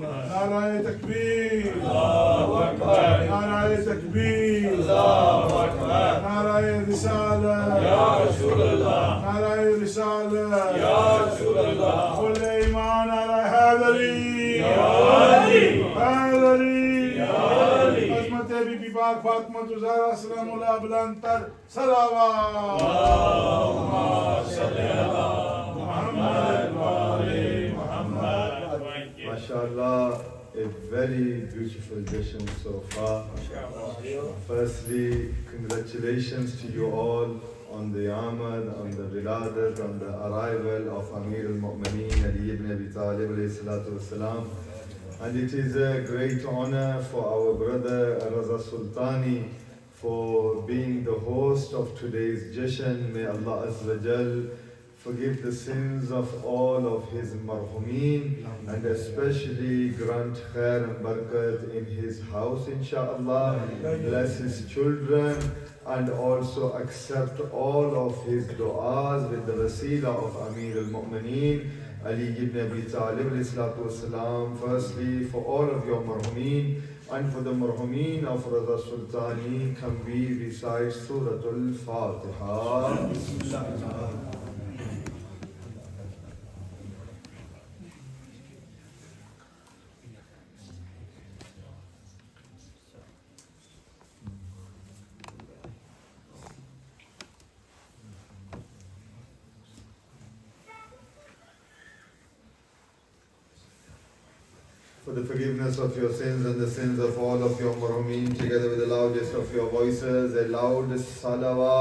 نعرہ تکبیر، نعرہ تکبیر، نعرہ رسالت، نعرہ رسالت، کل ایمان، نعرہ حیدری، حیدری، عظمت بی بی پاک فاطمہ زہرا سلام اللہ بلند تر صلوات، اللہم صلی علی محمد و آل محمد. MashaAllah, a very beautiful session so far. Firstly, congratulations to you all on the Amad, on the Wiladat, on the arrival of Amir al-Mu'mineen Ali ibn Abi Talib alayhi salatu wassalam. And it is a great honor for our brother Raza Sultani for being the host of today's Jashan. May Allah Azza wa Jal forgive the sins of all of his marhumeen and especially grant khair and barakat in his house, inshaAllah. Bless his children and also accept all of his du'as with the wasila of Amir al-Mu'mineen Ali ibn Abi Talib alayhi salatu wassalam. Firstly, for all of your marhumeen and for the marhumeen of Raza Sultani, can we recite Suratul Fatiha? For the forgiveness of your sins and the sins of all of your marhumeen, together with the loudest of your voices, a loud salawat.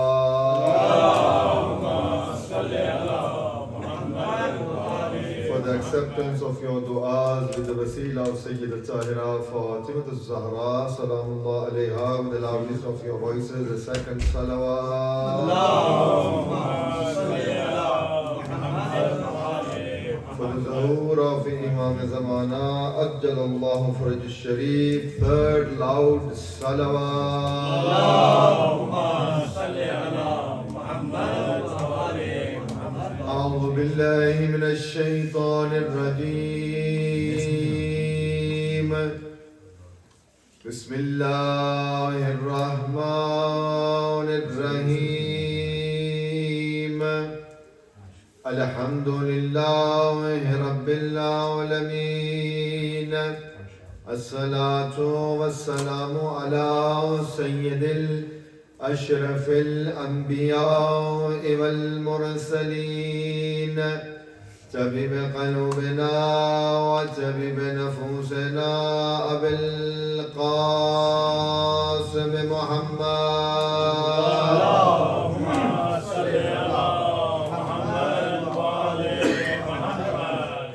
For the acceptance of your du'as with the wasila of Sayyid al-Tahira Fatimat al-Zahra, salamullah alayha, with the loudest of your voices, a second salawat. For the zuhur of Imam Zamana, Ajjalallahu Faraj al-Sharif, third loud salawat. أعوذ بالله من الشيطان الرجيم. بسم الله الرحمن الرحيم. الحمد لله رب العالمين. الصلاة والسلام على سيد أشرف الأنبياء والمرسلين، طبيب قلوبنا وطبيب نفوسنا أبي القاسم محمد.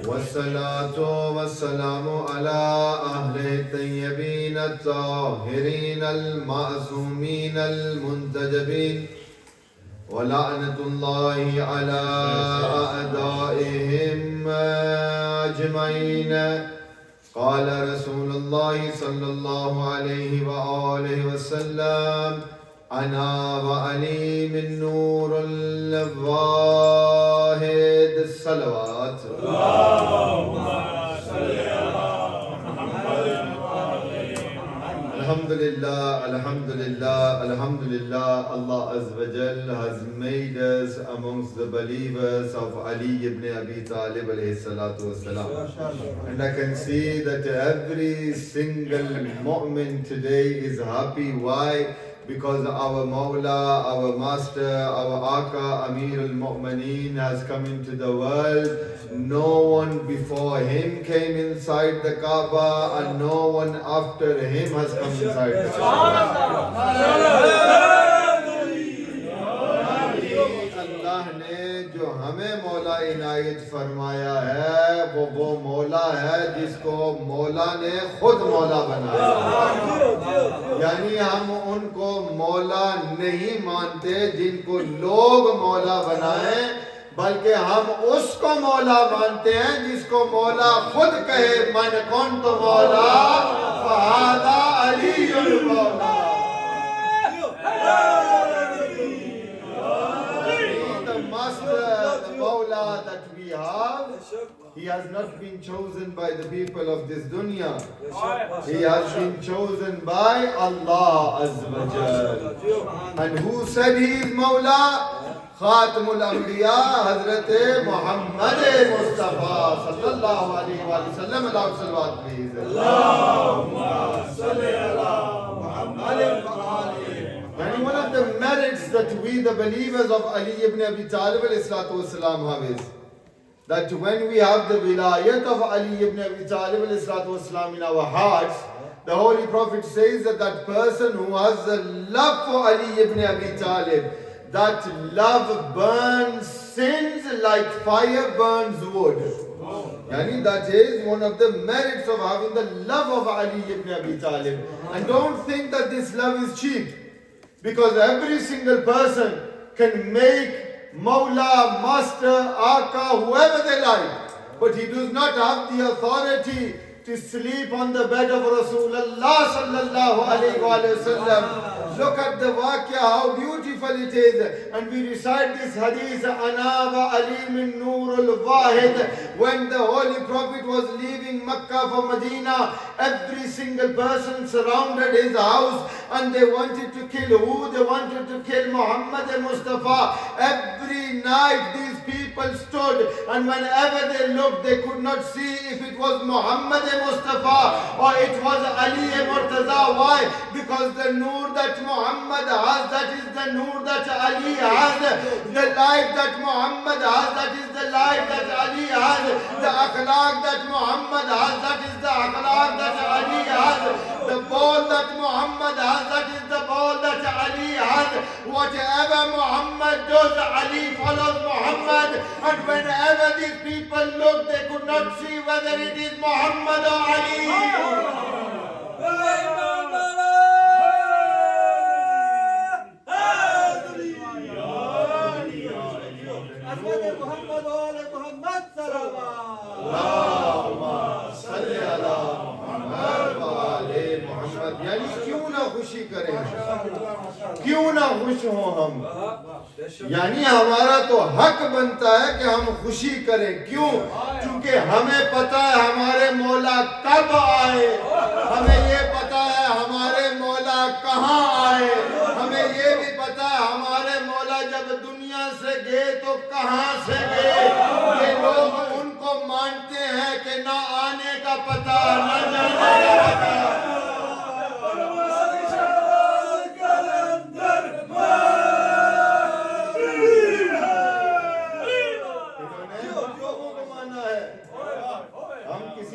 والصلاة والسلام على أهل الطيبين الطاهرين المعصومين المنتجبين، ولعنة الله على أعدائهم أجمعين. قال رسول الله صلى الله عليه وآله وسلم: أنا وعلي من نور الواحد. الصلوات. Alhamdulillah, Alhamdulillah, Alhamdulillah. Allah Azza wa Jal has made us amongst the believers of Ali ibn Abi Talib alayhi salatu wasalam. And I can see that every single mu'min today is happy. Why? Because our Mawla, our Master, our Aka, Amir al-Mu'mineen has come into the world. No one before him came inside the Kaaba and no one after him has come inside the Kaaba. Allah نے جو ہمیں مولا عنایت فرمایا ہے وہ مولا ہے جس کو مولا نے خود مولا بنایا. یعنی ہم ان کو مولا نہیں مانتے جن کو لوگ مولا بنائیں، بلکہ ہم اس کو مولا مانتے ہیں جس کو مولا خود کہے من کنت مولا فہذا علی ul-Mola. The master, the Mawla that we have, He has not been chosen by the people of this dunya. He has been chosen by Allah Azza wa Jal. And who said he is Mawla? Khatamul Anbiya, Hazrat Muhammad Mustafa sallallahu alayhi wa sallam. Allahu salawat please. Allahumma salli ala Muhammad wa alihi. And one of the merits that we the believers of Ali ibn Abi Talib alayhi salatu wasalam have is that when we have the wilayat of Ali ibn Abi Talib alayhi salatu wasalam in our hearts, the Holy Prophet says that that person who has a love for Ali ibn Abi Talib, that love burns sins like fire burns wood. Yani that is one of the merits of having the love of Ali ibn Abi Talib. And don't think that this love is cheap, because every single person can make Mawla, Master, Aka, whoever they like, but he does not have the authority to sleep on the bed of Rasulullah sallallahu alayhi wa sallam. Look at the waqia, how beautiful it is. And we recite this hadith, Ana wa Ali min Noorul Wahid. When the Holy Prophet was leaving Makkah for Medina, every single person surrounded his house and they wanted to kill who? They wanted to kill Muhammad Mustafa. Every night these people stood, and whenever they looked, they could not see if it was Muhammad Mustafa or it was Ali Murtaza. Why? Because the noor that Muhammad has, that is the noor that Ali has. The life that Muhammad has, that is the life that Ali has. The akhlaq that Muhammad has, that is the akhlaq that Ali has. The ball that Muhammad has, that is the ball that Ali has. Whatever Muhammad does, Ali follows Muhammad. And whenever these people look, they could not see whether it is Muhammad or Ali. خوشی کریں, کیوں نہ خوش ہوں ہم. یعنی ہمارا تو حق بنتا ہے کہ ہم خوشی کریں. کیوں؟ چونکہ ہمیں پتا ہے ہمارے مولا کب آئے, ہمیں یہ پتا ہے ہمارے مولا کہاں آئے, ہمیں یہ بھی پتا ہے ہمارے مولا جب دنیا سے گئے تو کہاں سے گئے. یہ لوگ ان کو مانتے ہیں کہ نہ آنے کا پتا نہ جانے کا پتا.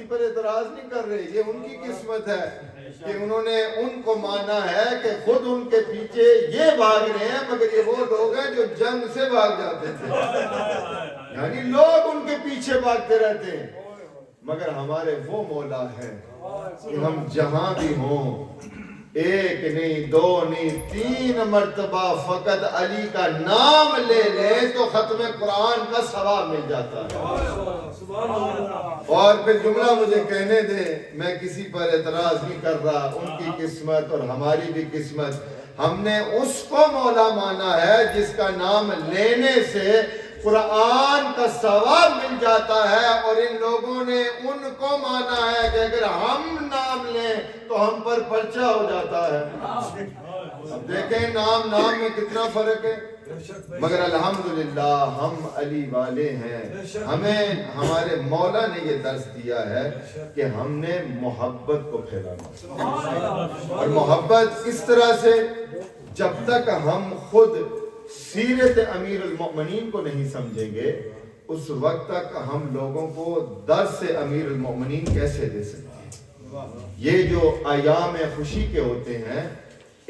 پر اعتراض نہیں کر رہے, یہ ان کی قسمت ہے کہ انہوں نے ان کو مانا ہے کہ خود ان کے پیچھے یہ بھاگ رہے ہیں, مگر یہ وہ لوگ ہیں جو جنگ سے بھاگ جاتے تھے. یعنی لوگ ان کے پیچھے بھاگتے رہتے ہیں, مگر ہمارے وہ مولا ہے کہ ہم جہاں بھی ہوں, ایک نہیں دو نہیں تین مرتبہ فقط علی کا نام لے لیں تو ختم قرآن کا ثواب مل جاتا ہے. اور پھر جملہ مجھے کہنے دیں, میں کسی پر اعتراض نہیں کر رہا, ان کی قسمت اور ہماری بھی قسمت. ہم نے اس کو مولا مانا ہے جس کا نام لینے سے قرآن کا ثواب مل جاتا ہے, اور ان لوگوں نے ان کو مانا ہے کہ اگر ہم نام لیں تو ہم پر پرچہ ہو جاتا ہے. اب دیکھیں نام میں کتنا فرق ہے, مگر الحمدللہ ہم علی والے ہیں. ہمیں ہمارے مولا نے یہ درس دیا ہے کہ ہم نے محبت کو پھیلانا, اور محبت اس طرح سے جب تک ہم خود سیرت امیر المؤمنین کو نہیں سمجھیں گے, اس وقت تک ہم لوگوں کو درس امیر المؤمنین کیسے دے سکتے ہیں. یہ جو ایام خوشی کے ہوتے ہیں,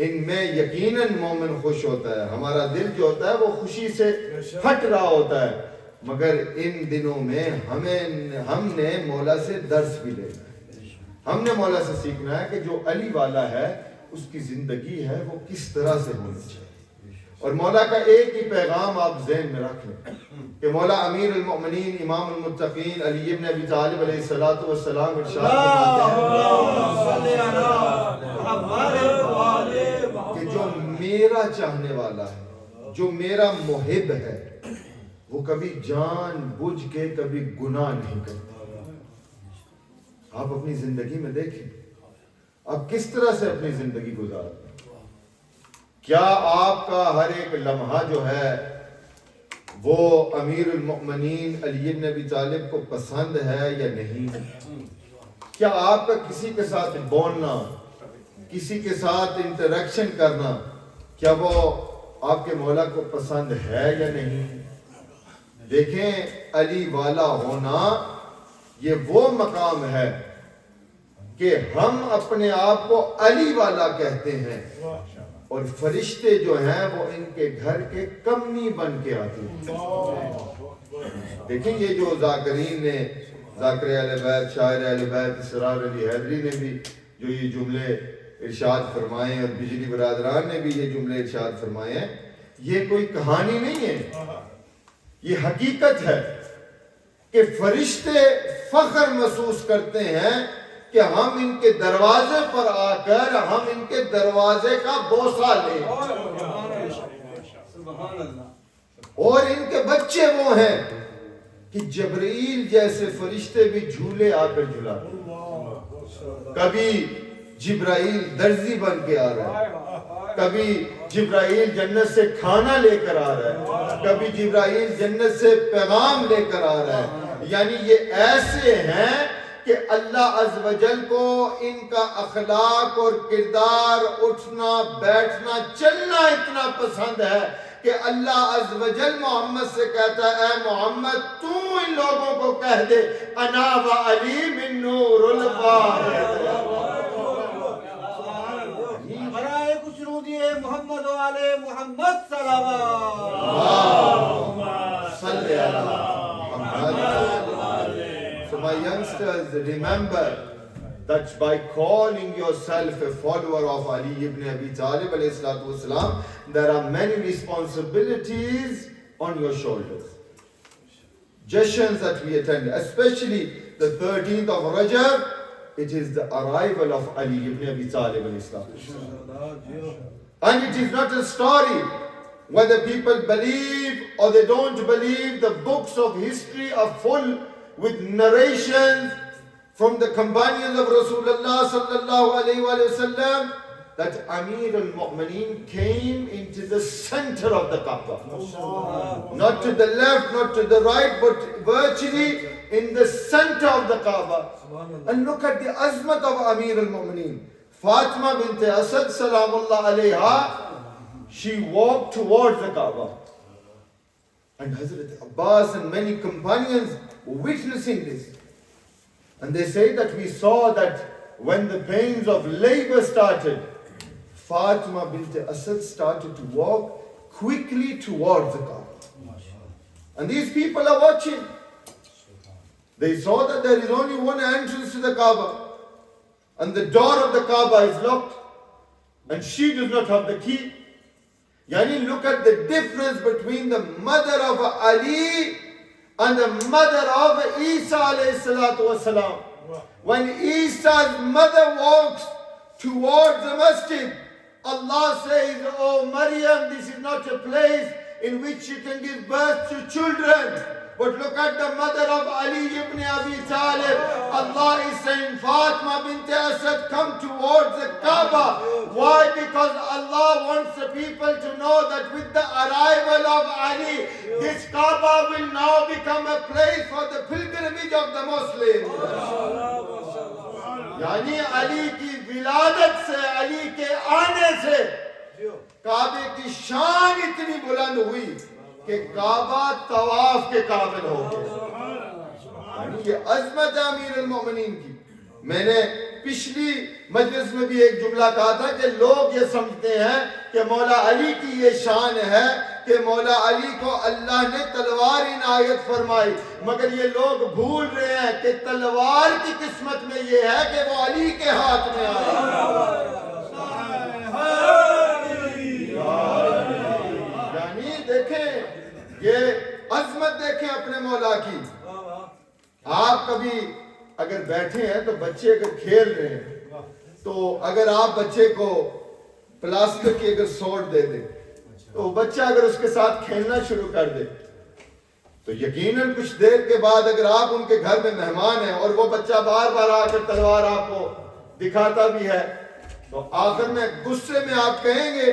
ان میں یقیناً مومن خوش ہوتا ہے, ہمارا دل جو ہوتا ہے وہ خوشی سے پھٹ رہا ہوتا ہے, مگر ان دنوں میں ہم نے مولا سے درس بھی لینا ہے. ہم نے مولا سے سیکھنا ہے کہ جو علی والا ہے اس کی زندگی ہے وہ کس طرح سے ہونی چاہیے. اور مولا کا ایک ہی پیغام آپ ذہن میں رکھ لیں کہ مولا امیر المؤمنین امام المتقین علی ابن ابی طالب علیہ الصلوۃ والسلام ارشاد کہ جو میرا چاہنے والا ہے, جو میرا محب ہے, وہ کبھی جان بوجھ کے کبھی گناہ نہیں کرتے. آپ اپنی زندگی میں دیکھیں آپ کس طرح سے اپنی زندگی گزارتے ہیں. کیا آپ کا ہر ایک لمحہ جو ہے وہ امیر المؤمنین علی بن ابی طالب کو پسند ہے یا نہیں؟ کیا آپ کا کسی کے ساتھ بولنا، کسی کے ساتھ انٹریکشن کرنا، کیا وہ آپ کے مولا کو پسند ہے یا نہیں؟ دیکھیں علی والا ہونا یہ وہ مقام ہے کہ ہم اپنے آپ کو علی والا کہتے ہیں اور فرشتے جو ہیں وہ ان کے گھر کے کمی بن کے آتے ہیں. دیکھیں یہ جو ذاکرین نے، ذاکر اہل بیت، شاعر اہل بیت اسرار علی حیدری نے بھی جو یہ جملے ارشاد فرمائے اور بجلی برادران نے بھی یہ جملے ارشاد فرمائے ہیں، یہ کوئی کہانی نہیں ہے، یہ حقیقت ہے کہ فرشتے فخر محسوس کرتے ہیں کہ ہم ان کے دروازے پر آ کر ہم ان کے دروازے کا بوسہ لیں. اور ان کے بچے وہ ہیں کہ جبرائیل جیسے فرشتے بھی جھولے آ کر جھلاتے. کبھی جبرائیل درزی بن کے آ رہا ہے، کبھی جبرائیل جنت سے کھانا لے کر آ رہا ہے، کبھی جبرائیل جنت سے پیغام لے کر آ رہا ہے. یعنی یہ ایسے ہیں کہ اللہ عز و جل کو ان کا اخلاق اور کردار، اٹھنا بیٹھنا چلنا اتنا پسند ہے کہ اللہ عز و جل محمد سے کہتا ہے اے محمد تو ان لوگوں کو کہہ دے انا و علی من نور البارد. برائے کچھ رودیے محمد و آل محمد صلوات. صلی اللہ محمد. So my youngsters, remember that by calling yourself a follower of Ali ibn Abi Talib alayhi salatu wasalam, there are many responsibilities on your shoulders. Jashan that we attend, especially the 13th of Rajab, it is the arrival of Ali ibn Abi Talib alayhi salatu wasalam. And it is not a story. Whether people believe or they don't believe, the books of history are full with narrations from the companions of Rasulullah sallallahu alayhi wa sallam that Amir al-Mu'mineen came into the center of the Kaaba. Not to the left, not to the right, but virtually in the center of the Kaaba. And look at the azmat of Amir al-Mu'mineen. Fatima bint Asad salamullah alayha, she walked towards the Kaaba. And Hazrat Abbas and many companions were witnessing this. And they say that we saw that when the pains of labor started, Fatima bint Asad started to walk quickly towards the Kaaba. And these people are watching. They saw that there is only one entrance to the Kaaba. And the door of the Kaaba is locked. And she does not have the key. Yani look at the difference between the mother of Ali and the mother of Isa alayhi salatu wasalam. When Isa's mother walks towards the masjid, Allah says, oh Maryam, this is not a place in which you can give birth to children. But look at the mother of Ali ibn Abi Talib. Allah is saying, Fatima bint Asad, come towards the Kaaba. Why? Because Allah wants the people to know that with the arrival of Ali, this Kaaba will now become a place for the pilgrimage of the Muslims. Yani Ali ki wiladat se, Ali ke aane se, Kaaba ki shaan itni buland hui کہ کعبہ طواف کے قابل ہو گیا. یہ عظمت ہے امیر المومنین کی. میں نے پچھلی مجلس میں بھی ایک جملہ کہا تھا کہ لوگ یہ سمجھتے ہیں کہ مولا علی کی یہ شان ہے کہ مولا علی کو اللہ نے تلوار عنایت فرمائی، مگر یہ لوگ بھول رہے ہیں کہ تلوار کی قسمت میں یہ ہے کہ وہ علی کے ہاتھ میں آئی. دیکھیں یہ عظمت دیکھیں اپنے مولا کی. آپ کبھی اگر بیٹھے ہیں تو بچے اگر کھیل رہے ہیں تو اگر آپ بچے کو پلاسٹک کی اگر سوٹ دے دیں تو بچہ اگر اس کے ساتھ کھیلنا شروع کر دے تو یقیناً کچھ دیر کے بعد اگر آپ ان کے گھر میں مہمان ہیں اور وہ بچہ بار بار آ کر تلوار آپ کو دکھاتا بھی ہے تو آخر میں غصے میں آپ کہیں گے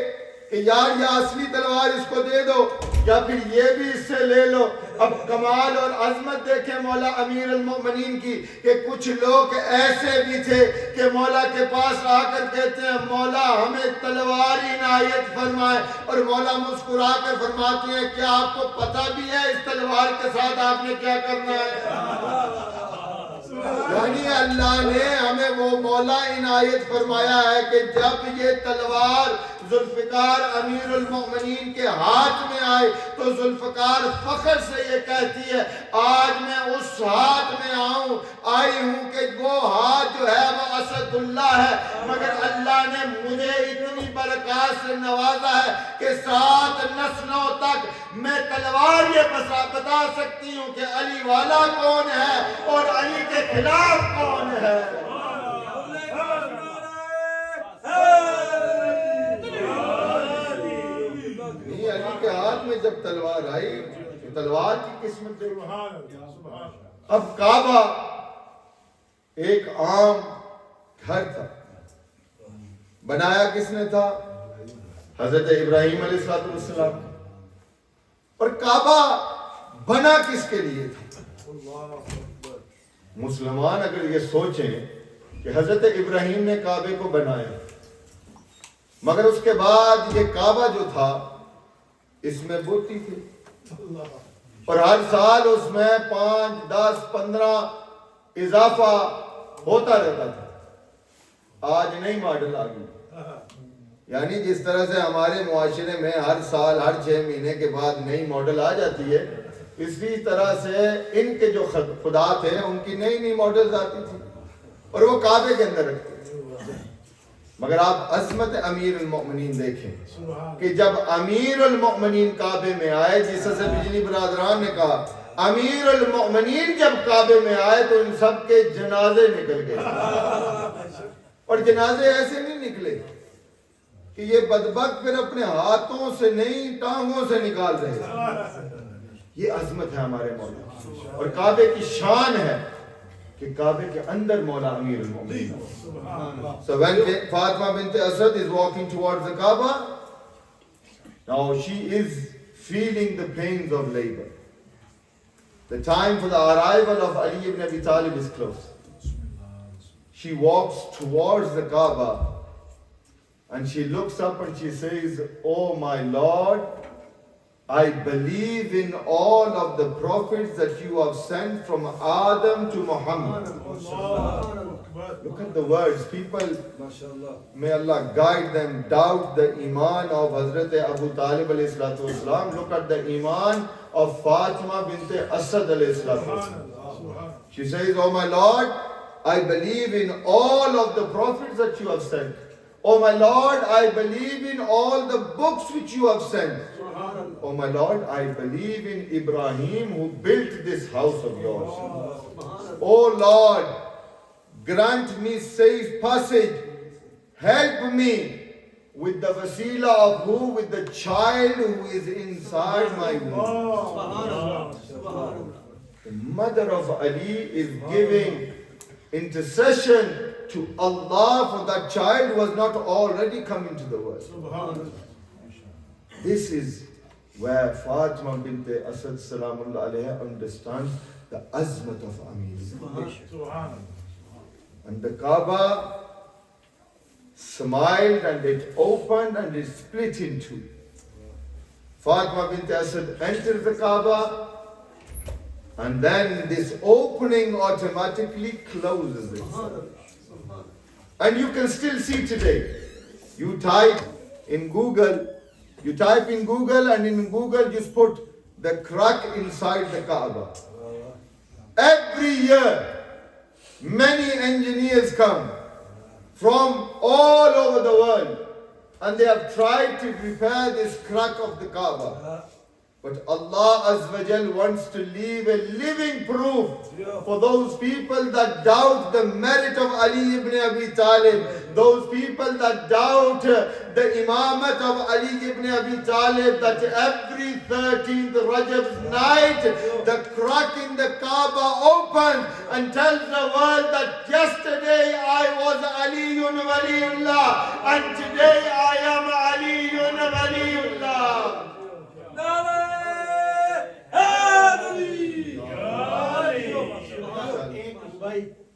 کہ یار یہ اصلی تلوار اس کو دے دو یا پھر یہ بھی اس سے لے لو. اب کمال اور عظمت دیکھیں مولا امیر المومنین کی کہ کچھ لوگ ایسے بھی تھے کہ مولا کے پاس آ کر کہتے ہیں مولا ہمیں تلوار عنایت فرمائے, اور مولا مسکرا کر فرماتے ہیں کیا آپ کو پتہ بھی ہے اس تلوار کے ساتھ آپ نے کیا کرنا ہے؟ یعنی اللہ نے ہمیں وہ مولا عنایت فرمایا ہے کہ جب یہ تلوار ذوالفقار امیر المومنین کے ہاتھ میں آئے تو ذوالفقار فخر سے یہ کہتی ہے آج میں اس ہاتھ میں آئی ہوں کہ وہ ہاتھ جو ہے وہ اسد اللہ ہے, مگر اللہ نے مجھے اتنی برکات سے نوازا ہے کہ 7 نسلوں تک میں تلوار یہ بتا سکتی ہوں کہ علی والا کون ہے اور علی کے خلاف کون ہے. علی کے ہاتھ میں جب تلوار آئی تو تلوار کی قسمت دیکھو. اب کعبہ ایک عام گھر تھا, بنایا کس نے تھا؟ حضرت ابراہیم علیہ السلام. اور کعبہ بنا کس کے لیے تھا؟ مسلمان اگر یہ سوچیں کہ حضرت ابراہیم نے کعبے کو بنایا مگر اس کے بعد یہ کعبہ جو تھا اس میں بوتی تھی اور ہر سال اس میں 5, 10, 15 اضافہ ہوتا رہتا تھا. آج نئی ماڈل آ گئی, یعنی جس طرح سے ہمارے معاشرے میں ہر سال ہر 6 مہینے کے بعد نئی ماڈل آ جاتی ہے, اسی طرح سے ان کے جو خدا تھے ان کی نئی ماڈلز آتی تھی اور وہ کعبے کے اندر رکھتے تھے. مگر آپ عظمت امیر المؤمنین دیکھیں کہ جب امیر المؤمنین کعبے میں آئے, جس سے بجلی برادران نے کہا امیر المؤمنین جب کعبے میں آئے تو ان سب کے جنازے نکل گئے. اور جنازے ایسے نہیں نکلے کہ یہ بدبخت پھر اپنے ہاتھوں سے نہیں ٹانگوں سے نکال رہے. یہ عظمت ہے ہمارے مولا اور کعبے کی شان ہے کہ کعبے کے اندر مولا امیر المومنین. So when Fatima bint Asad is walking towards the Kaaba, now she is feeling the pains of labor. The time for the arrival of Ali ibn Abi Talib is close. She walks towards the Kaaba and she looks up and she says, "Oh my Lord, I believe in all of the prophets that you have sent from Adam to Muhammad." Look at the words. People, may Allah guide them, doubt the iman of Hazrat Abu Talib alayhi salatu wasalam. Look at the iman of Fatima bint Asad alayhi salatu wasalam. She says, "Oh my Lord, I believe in all of the prophets that you have sent. Oh my Lord, I believe in all the books which you have sent. Oh my Lord, I believe in Ibrahim who built this house of yours. Oh Lord, grant me safe passage. Help me with the wasila of who? With the child who is inside my womb." The mother of Ali is giving intercession to Allah for that child who has not already come into the world. This is where Fatima bint Asad salamullah alayha understands the azmat of Amir. And the Kaaba smiled and it opened and it split in two. Fatima bint Asad enters the Kaaba and then this opening automatically closes itself. And you can still see today. You type in Google and in Google just put the crack inside the Kaaba. Every year, many engineers come from all over the world and they have tried to repair this crack of the Kaaba. But Allah Azza wa Jal wants to leave a living proof for those people that doubt the merit of Ali ibn Abi Talib, those people that doubt the imamat of Ali ibn Abi Talib, that every 13th Rajab's night, the crack in the Kaaba opens and tells the world that yesterday I was Aliyun Waliullah and today I am Aliyun Waliullah.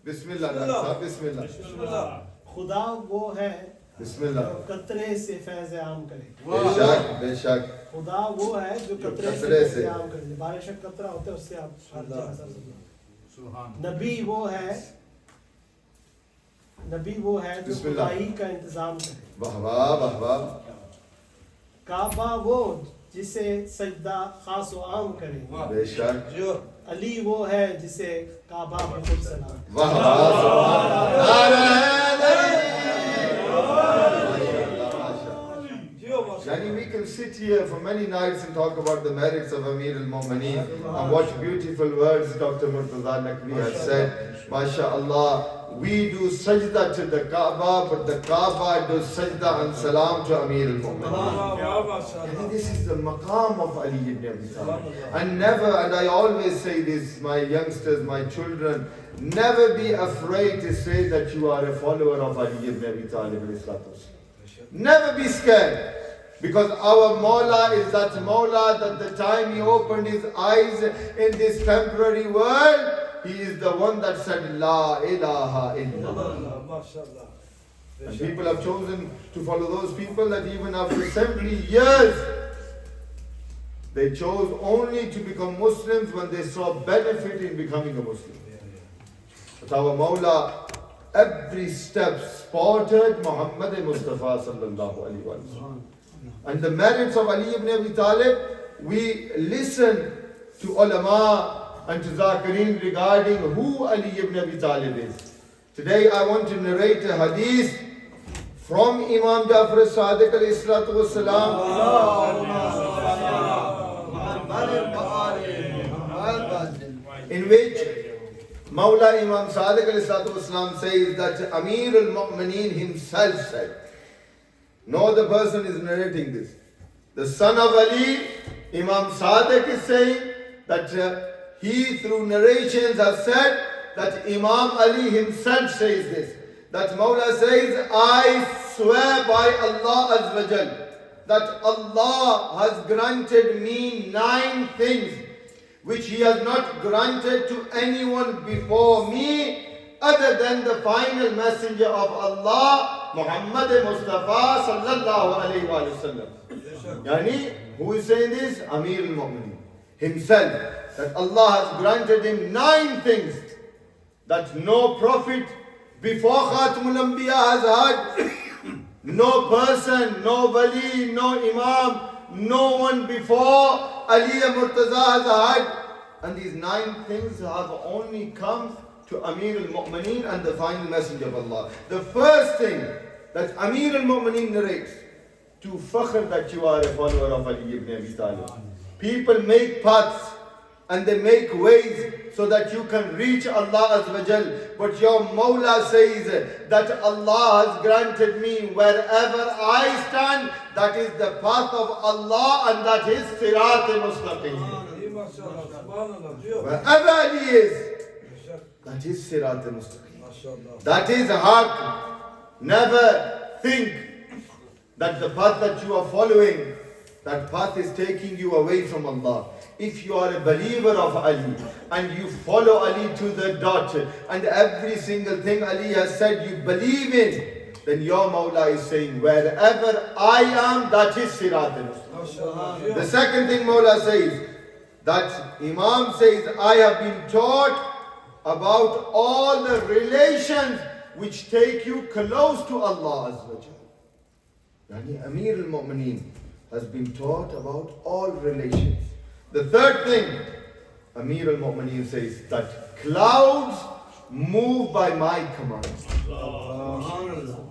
Bismillah, Bismillah. खुदा वो है Bismillah. जो कतरे से फैज़ आम करे। बेशक खुदा वो है जो कतरे से कतरे से फैज़ आम करे। बारिश का कतरा होता है उससे आप नबी वो है जो खुदाई का इंतजाम करे। वाह वाह वाह वाह। काबा वो जिसे सजदा खास व आम करे। बेशक अली वो है जिसे काबा में खुद सलाम। वाह वाह। Yani we can sit here for many nights and talk about the merits of Amir al-Mu'mineen and what beautiful words Dr. Murtaza Naqvi has said. MashaAllah, we do sajda to the Kaaba, but the Kaaba does sajda and salam to Amir al-Mu'mineen. This is the maqam of Ali ibn Abi Talib. And I always say this, my youngsters, my children, never be afraid to say that you are a follower of Ali ibn Abi Talib. Never be scared. Because our Mawla is that Mawla that the time he opened his eyes in this temporary world, he is the one that said, La ilaha illallah. And people have chosen to follow those people that even after 70 years, they chose only to become Muslims when they saw benefit in becoming a Muslim. But our Mawla, every step spotted Muhammad Mustafa sallallahu alaihi wasallam. And the merits of Ali ibn Abi Talib, we listen to ulama and to Zakirin regarding who Ali ibn Abi Talib is. Today I want to narrate a hadith from Imam Jafar as-Sadiq alayhi salatu wassalam, in which Mawla Imam Sadiq alayhi salatu wassalam says that Amir al-Mu'mineen himself said, no other person is narrating this. The son of Ali, Imam Sadiq is saying that he through narrations has said that Imam Ali himself says this. That Mawla says, I swear by Allah Azza wa Jal that Allah has granted me 9 things which He has not granted to anyone before me other than the final messenger of Allah, Muhammad Mustafa sallallahu alayhi wa sallam. Yani, who is saying this? Amir al-Mu'mineen himself. That Allah has granted him 9 things that no prophet before Khatamul Anbiya has had, no person, no wali, no imam, no one before Ali Murtaza has had. And these 9 things have only come to Amir al-Mu'mineen and the final messenger of Allah. The first thing that Amir al-Mu'mineen narrates, to fakhr that you are a follower of Ali ibn Abi Talib. People make paths and they make ways so that you can reach Allah Azza wa Jal. But your Mawla says that Allah has granted me wherever I stand, that is the path of Allah and that is Sirat Mustaqim. Wherever Ali is, that is Sirat Mustaqim. That is Haqq. Never think that the path that you are following, that path is taking you away from Allah. If you are a believer of Ali and you follow Ali to the dot and every single thing Ali has said you believe in, then your Mawla is saying, wherever I am, that is Sirat al-Mustaqim. The second thing Mawla says, that Imam says, I have been taught about all the relations which take you close to Allah Azza wa Jalla. Yani Amir al-Mu'mineen has been taught about all relations. The third thing, Amir al-Mu'mineen says that clouds move by my command.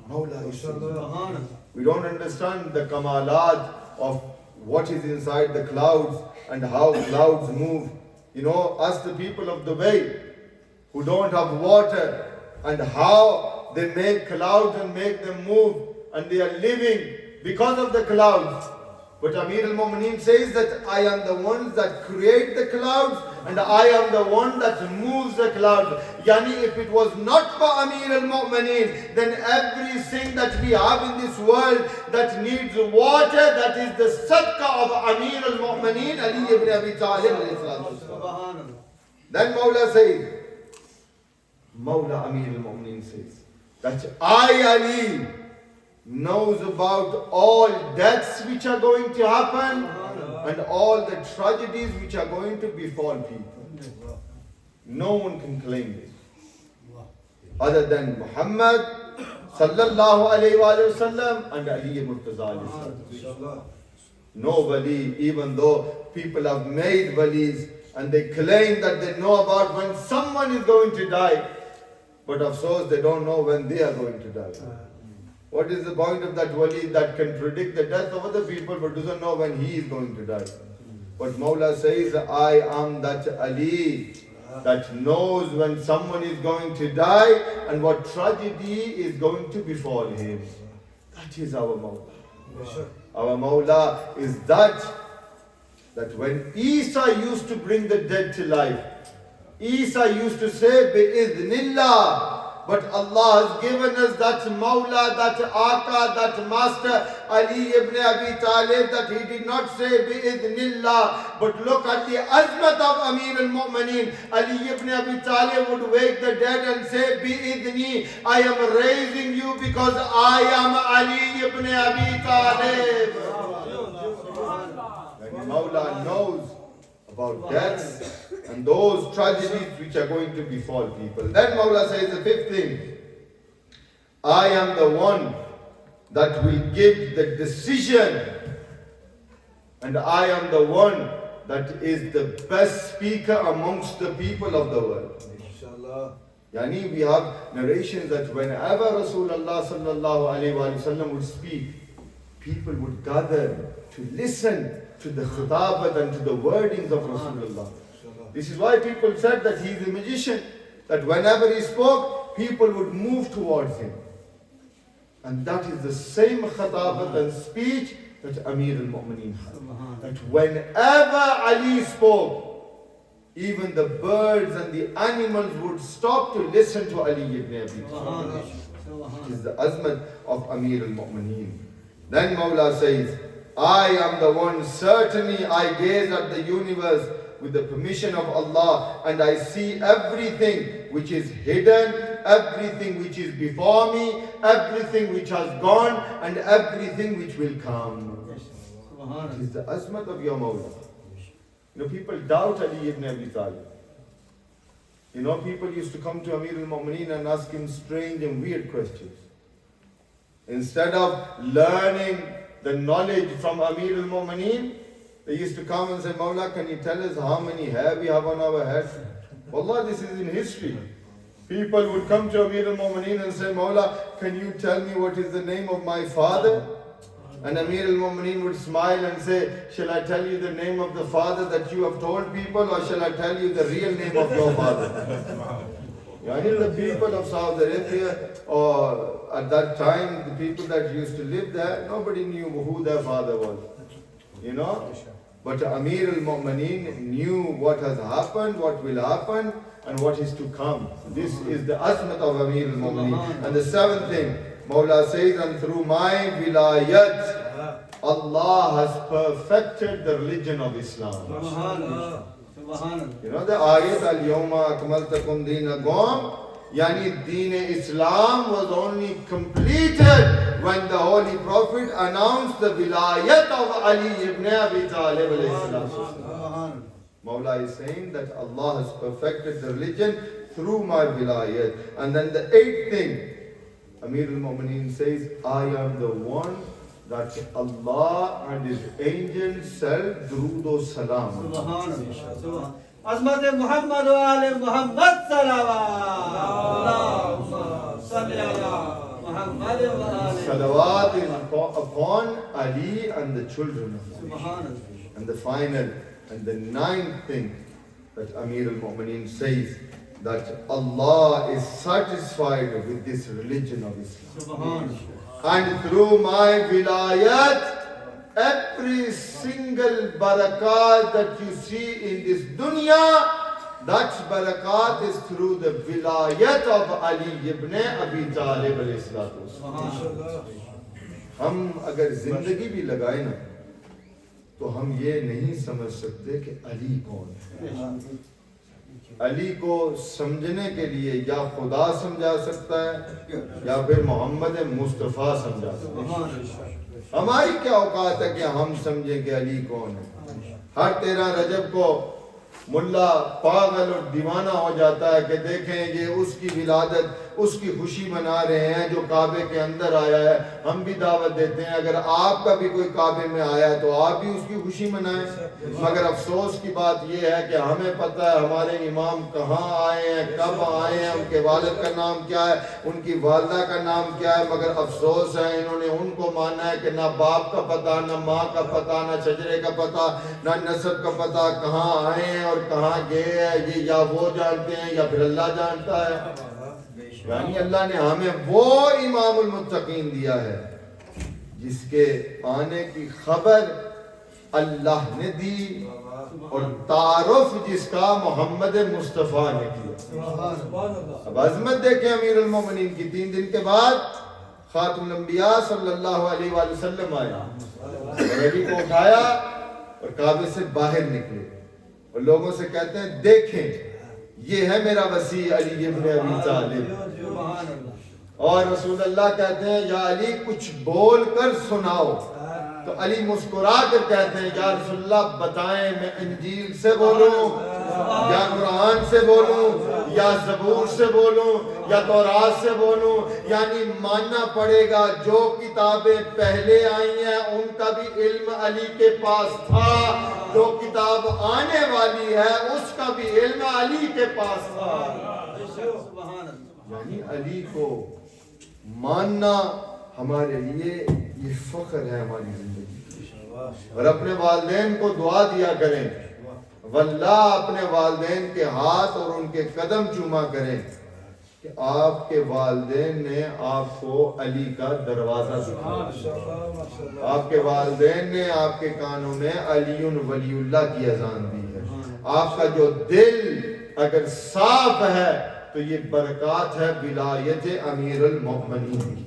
Mawla is saying, we don't understand the kamalat of what is inside the clouds and how clouds move. You know, us the people of Dubai who don't have water, and how they make clouds and make them move, and they are living because of the clouds. But Amir al-Mu'mineen says that I am the one that create the clouds and I am the one that moves the clouds. Yani, if it was not for Amir al-Mu'mineen, then everything that we have in this world that needs water, that is the sadaqah of Amir al-Mu'mineen, Ali ibn Abi Talib. Then Mawla Amir al-Mu'mineen says that I, Ali, knows about all deaths which are going to happen and all the tragedies which are going to befall people. No one can claim this other than Muhammad sallallahu alayhi wa sallam and Ali Murtaza. No wali, even though people have made walis and they claim that they know about when someone is going to die, but of course they don't know when they are going to die. What is the point of that wali that can predict the death of other people but doesn't know when he is going to die? But Mawla says, I am that Ali that knows when someone is going to die and what tragedy is going to befall him. That is our Mawla. Our Mawla is that when Isa used to bring the dead to life, Isa used to say, Bi-idhnillah. But Allah has given us that Mawla, that Aka, that Master, Ali ibn Abi Talib, that he did not say Bi-idhnillah. But look at the azmat of Amir al-Mu'mineen. Ali ibn Abi Talib would wake the dead and say, Bi-idhni, I am raising you because I am Ali ibn Abi Talib. And Mawla knows about deaths and those tragedies which are going to befall people. Then Mawla says the fifth thing, I am the one that will give the decision, and I am the one that is the best speaker amongst the people of the world. Yani, we have narrations that whenever Rasulullah sallallahu alayhi wa sallam would speak, people would gather to listen to the khitabat and to the wordings of Rasulullah. This is why people said that he is a magician, that whenever he spoke, people would move towards him. And that is the same khitabat and speech that Amir al-Mu'mineen had. That whenever Ali spoke, even the birds and the animals would stop to listen to Ali ibn Abi Talib. It is the azmat of Amir al-Mu'mineen. Then Mawla says, I am the one, certainly I gaze at the universe with the permission of Allah, and I see everything which is hidden, everything which is before me, everything which has gone, and everything which will come. It is the azmat of your Mawla. You know, people doubt Ali ibn Abi Talib. You know, people used to come to Amir al-Mu'mineen and ask him strange and weird questions. Instead of learning the knowledge from Amir al-Mu'mineen, they used to come and say, Mawla, can you tell us how many hair we have on our head? Wallah, this is in history. People would come to Amir al-Mu'mineen and say, Mawla, can you tell me what is the name of my father? And Amir al-Mu'mineen would smile and say, shall I tell you the name of the father that you have told people, or shall I tell you the real name of your father? Yani, the people of Saudi Arabia, or at that time, the people that used to live there, nobody knew who their father was. You know? But Amir al-Mu'mineen knew what has happened, what will happen, and what is to come. This is the azmat of Amir al-Mu'mineen. And the seventh thing, Mawla says, and through my wilayat, Allah has perfected the religion of Islam. You know the ayat, Al-Yawma Akmaltakum Deenakum, Yani Deen Islam was only completed when the Holy Prophet announced the wilayat of Ali ibn Abi Talib alayhi salam. Mawla is saying that Allah has perfected the religion through my wilayat. And then the eighth thing, Amir al-Mu'mineen says, I am the one that Allah and His angels send Durood o Salam. Subhanallah. Azmat Muhammad wa Ali Muhammad salawat. Allahumma salli ala محمد وآل Salawat is upon Ali and the children of Ali. سبحان اللہ. And the final and the ninth thing that Amir al-Mu'mineen says, that Allah is satisfied with this religion of Islam. سبحان اللہ. And through my vilayat, every single barakat that you see in this dunya, that barakat is through the vilayat of Ali ibn Abi Talib alayhi salatu wasalam. ہم اگر زندگی بھی لگائے نا تو ہم یہ نہیں سمجھ سکتے کہ علی کون ہے. علی کو سمجھنے کے لیے یا خدا سمجھا سکتا ہے یا پھر محمد مصطفیٰ سمجھا سکتا ہے. ہماری کیا اوقات ہے کہ ہم سمجھیں کہ علی کون ہے. ہر 13 رجب کو ملا پاگل اور دیوانہ ہو جاتا ہے کہ دیکھیں یہ اس کی ولادت, اس کی خوشی منا رہے ہیں جو کعبے کے اندر آیا ہے. ہم بھی دعوت دیتے ہیں اگر آپ کا بھی کوئی کعبے میں آیا ہے تو آپ بھی اس کی خوشی منائیں. مگر افسوس کی بات یہ ہے کہ ہمیں پتہ ہے ہمارے امام کہاں آئے ہیں, کب آئے ہیں, ان کے والد کا نام کیا ہے, ان کی والدہ کا نام کیا ہے, مگر افسوس ہے انہوں نے ان کو مانا ہے کہ نہ باپ کا پتہ, نہ ماں کا پتہ, نہ شجرے کا پتہ, نہ نسب کا پتہ, کہاں آئے ہیں اور کہاں گئے ہیں یہ یا وہ جانتے ہیں یا پھر اللہ جانتا ہے. یعنی اللہ نے ہمیں وہ امام المتقین دیا ہے جس کے آنے کی خبر اللہ نے دی اور تعارف جس کا محمد مصطفیٰ نے کیا. اب عظمت دیکھیں امیر المومنین کی. 3 دن کے بعد خاتم الانبیاء صلی اللہ علیہ وآلہ وسلم آیا اور علی کو اٹھایا اور کعبے سے باہر نکلے اور لوگوں سے کہتے ہیں دیکھیں یہ ہے میرا وسیع علی ابن ابی طالب. اور رسول اللہ کہتے ہیں یا علی کچھ بول کر سناؤ. تو علی مسکرا کر کہتے ہیں یا رسول اللہ بتائیں میں انجیل سے بولوں یا قرآن سے بولوں یا زبور سے بولوں یا تورات سے بولوں. یعنی ماننا پڑے گا جو کتابیں پہلے آئی ہیں ان کا بھی علم علی کے پاس تھا, جو کتاب آنے والی ہے اس کا بھی علم علی کے پاس تھا. یعنی علی کو ماننا ہمارے لیے یہ فخر ہے ہماری زندگی. اور اپنے والدین کو دعا دیا کریں, واللہ اپنے والدین کے ہاتھ اور ان کے قدم چوما کریں کہ آپ کے والدین نے آپ کو علی کا دروازہ دکھایا, آپ کے والدین نے آپ کے کانوں میں علی ولی اللہ کی اذان دی ہے. آپ کا جو دل اگر صاف ہے تو یہ برکات ہے ولایت امیر المؤمنین کی.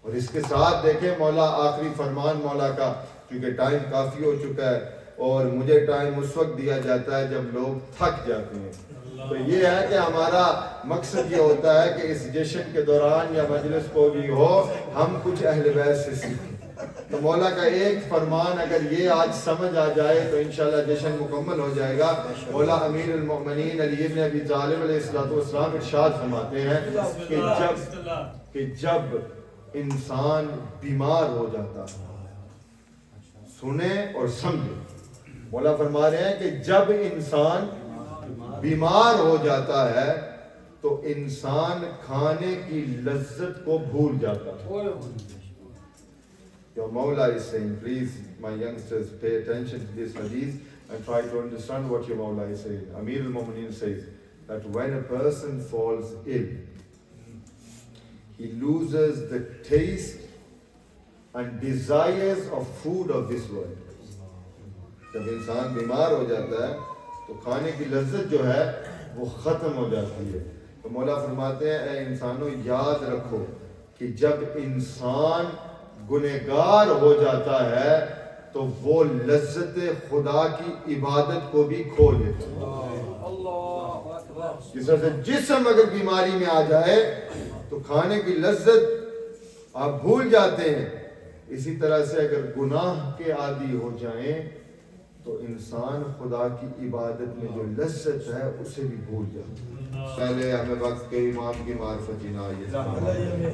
اور اس کے ساتھ دیکھیں مولا آخری فرمان مولا کا, کیونکہ ٹائم کافی ہو چکا ہے اور مجھے ٹائم اس وقت دیا جاتا ہے جب لوگ تھک جاتے ہیں. تو یہ ہے کہ ہمارا مقصد یہ ہوتا ہے کہ اس جشن کے دوران یا مجلس کو بھی ہو ہم کچھ اہل بیت سے سیکھیں. تو مولا کا ایک فرمان اگر یہ آج سمجھ آ جائے تو انشاءاللہ جشن مکمل ہو جائے گا. مولا امیر المؤمنین علی ابن ابی طالب علیہ السلام ارشاد فرماتے ہیں کہ جب انسان بیمار ہو جاتا ہے, سنیں اور سمجھیں, مولا فرما رہے ہیں کہ جب انسان بیمار ہو جاتا ہے تو انسان کھانے کی لذت کو بھول جاتا ہے. Your Mawla is saying, please, my youngsters, pay attention to this hadith and try to understand what your Mawla is saying. Amir al-Mu'mineen says that when a person falls ill, he loses the taste and desires of food of this world. جب انسان بیمار ہو جاتا ہے تو کھانے کی لذت جو ہے وہ ختم ہو جاتی ہے. تو مولا فرماتے ہیں اے انسانوں یاد رکھو کہ جب انسان گنہگار ہو جاتا ہے تو وہ لذت خدا کی عبادت کو بھی کھو دیتا ہے. جس طرح سے جسم اگر بیماری میں آ جائے تو کھانے کی لذت آپ بھول جاتے ہیں, اسی طرح سے اگر گناہ کے عادی ہو جائیں تو انسان خدا کی عبادت میں جو لذت ہے اسے بھی بھول جاتا ہے. پہلے ہمیں وقت کے امام کی معرفت عنایت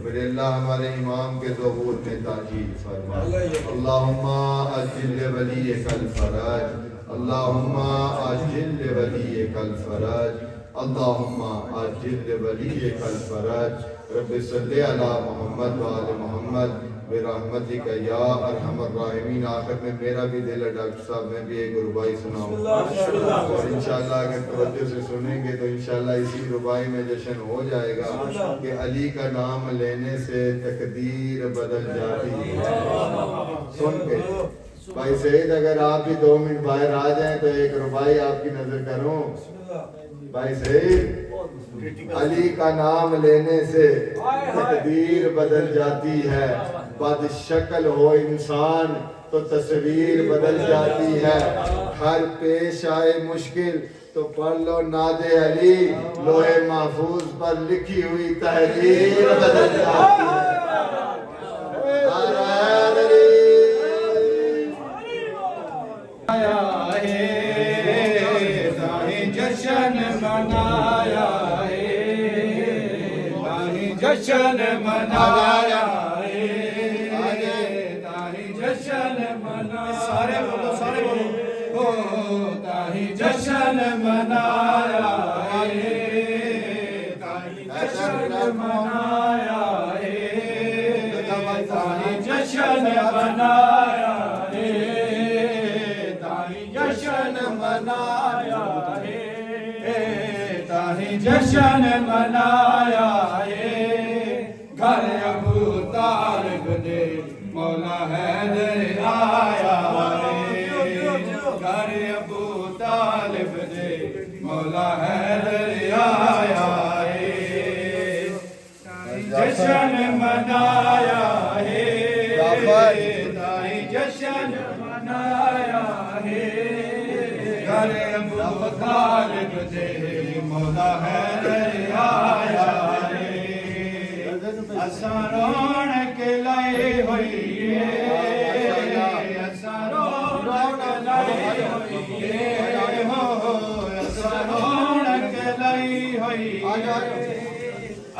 میرے اللہ ہمارے امام کے ظہور میں تاجیل فرما. اللہم اجل ولیک الفرج, اللہم اجل ولیک الفرج, اللہم اجل ولیک الفرج. رب صلی علی محمد و آل محمد برحمتک یا ارحم الراحمین. آخر میں میرا بھی دل ہے ڈاکٹر صاحب میں بھی ایک ربائی سناؤں اور انشاءاللہ اگر توجہ سے سنیں گے تو انشاءاللہ اسی ربائی میں جشن ہو جائے گا کہ علی کا نام لینے سے تقدیر بدل جاتی ہے. سن کے بھائی سعید اگر آپ بھی 2 منٹ باہر آ جائیں تو ایک ربائی آپ کی نظر کروں. بھائی سعید علی کا نام لینے سے تقدیر بدل جاتی ہے. بد شکل ہو انسان تو تصویر بدل جاتی ہے. ہر پیش آئے مشکل تو پڑھ لو ناد علی, لوح محفوظ پر لکھی ہوئی تحریر بدل جاتی ہے. جشن منایا ہے, جشن منایا ہے, جشن منایا, سارے بولو سارے بولو, تاہی جشن منایا ہے, جشن منایا ہے, تاہی جشن منایا ہے, تاہی جشن منایا ہے, تاہی جشن منایا ہے. گھر ابو طالب دے مولا حیدر آیا ہے, گھر ابو طالب دے مولا حیدر آیا ہے. جشن منایا ہے, تاہی جشن منایا ہے, گھر ابو طالب دے مولا حیدر آیا ہے. اساں رونق لائی ہوئی ہے, اساں رونق لائی ہوئی ہے, اساں رونق لائی ہوئی ہے.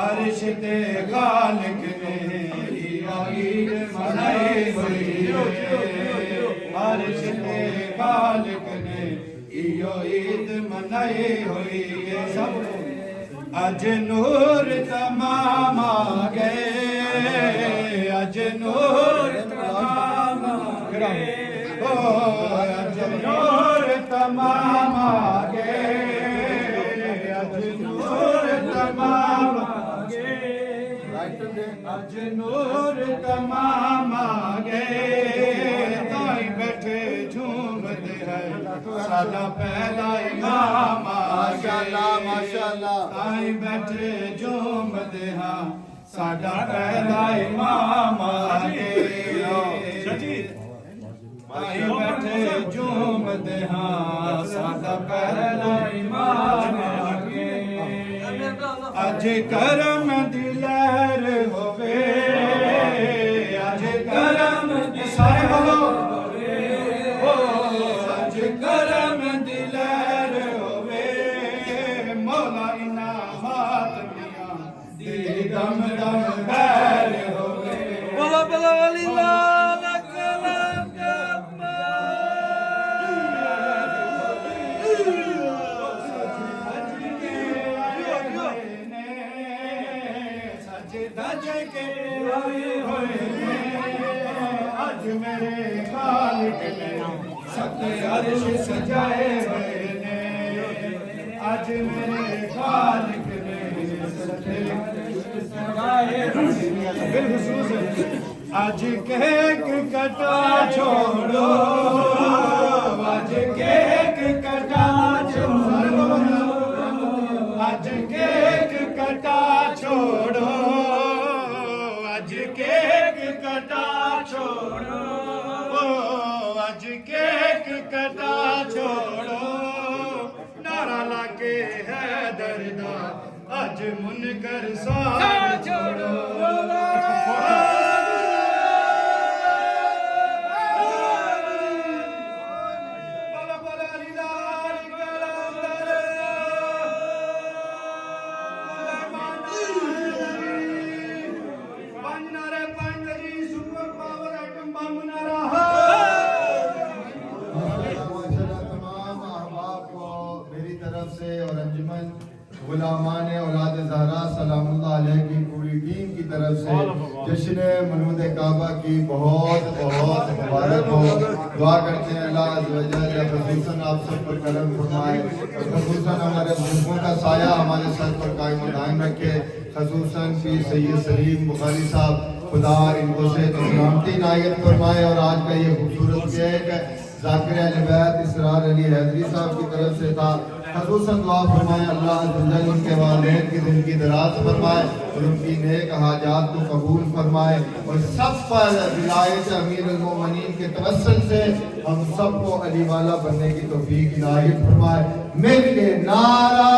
عرش تے خالق نے عید منائی ہوئی ہے, عرش تے خالق نے عید منائی ہوئی ہے. سب اج نور تمام آ گئے, اج نور تمام آ گئے, اج نور تمام آ گئے, اج نور تمام آ گئے, اج نور تمام آ گئے. تائیں بیٹھے جھومتے ہیں سادہ پہلا امام آ گئے, ماشاءاللہ. تائیں بیٹھے جھومتے ہیں سادہ پہلا امام آ گئے, تائیں بیٹھے جھومتے ہیں سادہ پہلا امام آ گئے. اج کرم دی لہر ہوے, اج کرم دی سارے بولو, اج کرم دی لہر ہوے, مولا انعامات میاں دی دم دم خیر ہوے. بولو بولو علی لالا کلام آج میرے خالق نے سب عرش سجائے ہوئے نے, آج میرے خالق نے سب سجائے بالخصوص. آج کیک کٹا چھوڑو, آج کیک کٹا چھوڑو, آج کیک کٹا چھوڑو, آج کیک کٹا چھوڑو, آج کیک کٹا چھوڑو. نعرہ لا کے حیدر دا آج منکر ساتھ چھوڑو. اور انجمن غلامان اولاد زہرا سلام اللہ علیہ کی پوری ٹیم کی طرف سے جشن مولود کعبہ کی بہت بہت مبارک ہو. دعا کرتے ہیں اللہ عز و جل خصوصاً آپ سب پر کرم فرمائے اور خصوصاً ہمارے بزرگوں کا سایہ ہمارے سر پر قائم و دائم رکھے. خصوصاً پیر سید سلیم بخاری صاحب خدا ان کو صحت و سلامتی عنایت فرمائے. اور آج کا یہ خوبصورت کیک ذاکر اہل بیت اسرار علی حیدری صاحب کی طرف سے تھا. خصوصاً دعا فرمائے اللہ عز و جل ان کے والدین کی زندگی دراز فرمائے اور ان کی نیک حاجات کو قبول فرمائے. اور سب پر ولایت امیر المومنین کے توسل سے ہم سب کو علی والا بننے کی توفیق عنایت فرمائے. مل کے نعرہ